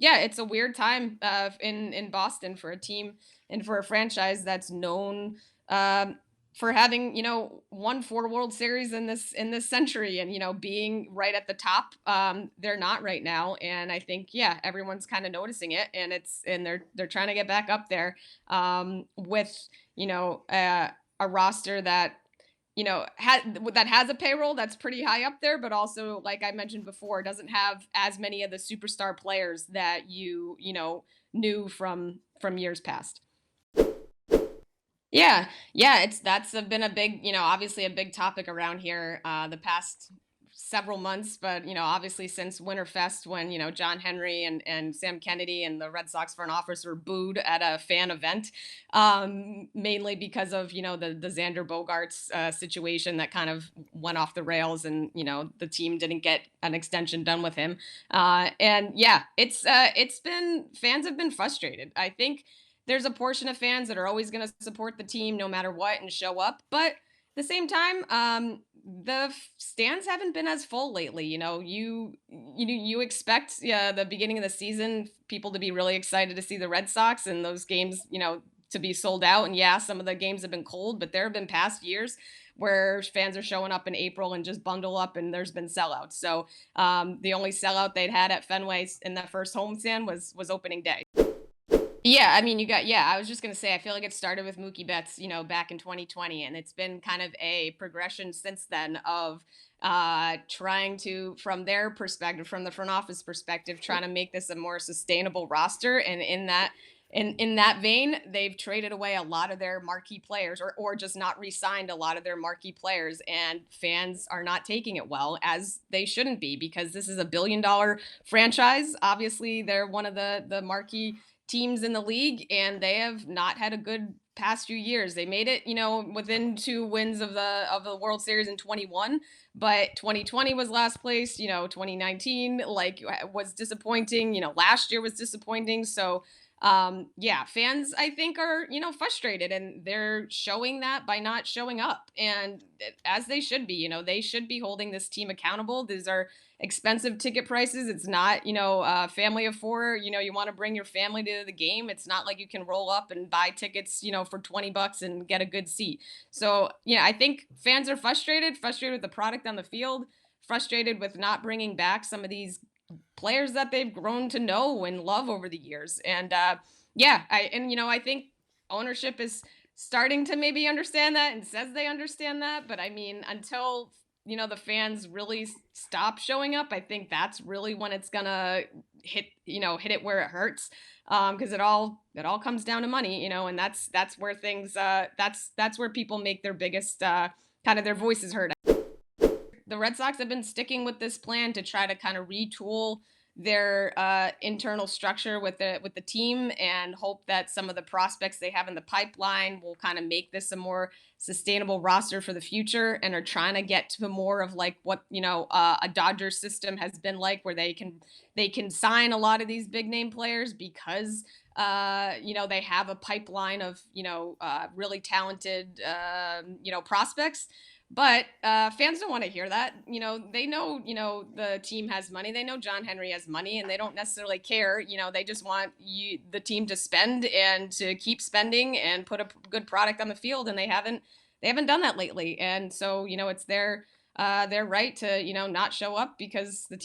yeah, it's a weird time in Boston for a team and for a franchise that's known for having won four World Series in this century, and being right at the top. They're not right now, and I think yeah, everyone's kind of noticing it, and they're trying to get back up there with you know uh, a roster that has a payroll that's pretty high up there, but also, like I mentioned before, doesn't have as many of the superstar players that knew from years past. Yeah, yeah, been a big, obviously a big topic around here the past several months, but obviously since Winterfest, when John Henry and Sam Kennedy and the Red Sox front office were booed at a fan event, mainly because of the Xander Bogaerts situation that kind of went off the rails, and the team didn't get an extension done with him, and yeah, it's been fans have been frustrated. I think there's a portion of fans that are always going to support the team no matter what and show up. But at the same time, the stands haven't been as full lately. You expect the beginning of the season people to be really excited to see the Red Sox and those games, to be sold out. And yeah, some of the games have been cold, but there have been past years where fans are showing up in April and just bundle up, and there's been sellouts. So the only sellout they'd had at Fenway in the first homestand was opening day. Yeah, I mean, I was just going to say, I feel like it started with Mookie Betts, back in 2020, and it's been kind of a progression since then of trying to, from their perspective, from the front office perspective, trying to make this a more sustainable roster. And in that vein, they've traded away a lot of their marquee players, or just not re-signed a lot of their marquee players, and fans are not taking it well, as they shouldn't be, because this is a $1 billion franchise. Obviously, they're one of the marquee teams in the league, and they have not had a good past few years. They made it, within two wins of the World Series in 21, but 2020 was last place. 2019 was disappointing. Last year was disappointing. So yeah, fans I think are frustrated, and they're showing that by not showing up, and as they should be. They should be holding this team accountable. These are expensive ticket prices. It's not family of four. You want to bring your family to the game. It's not like you can roll up and buy tickets for $20 and get a good seat. So yeah, I think fans are frustrated with the product on the field, frustrated with not bringing back some of these players that they've grown to know and love over the years. And yeah, I think ownership is starting to maybe understand that and says they understand that. But I mean, until the fans really stop showing up, I think that's really when it's gonna hit it where it hurts. Because it all comes down to money, and that's where things that's where people make their biggest kind of their voices heard. The Red Sox have been sticking with this plan to try to kind of retool their internal structure with the team, and hope that some of the prospects they have in the pipeline will kind of make this a more sustainable roster for the future, and are trying to get to more of like what a Dodgers system has been like, where they can sign a lot of these big name players because they have a pipeline of really talented prospects. But fans don't want to hear that. They know, the team has money. They know John Henry has money, and they don't necessarily care. They just want the team to spend and to keep spending and put a good product on the field, and they haven't done that lately. And so, it's their right to not show up because the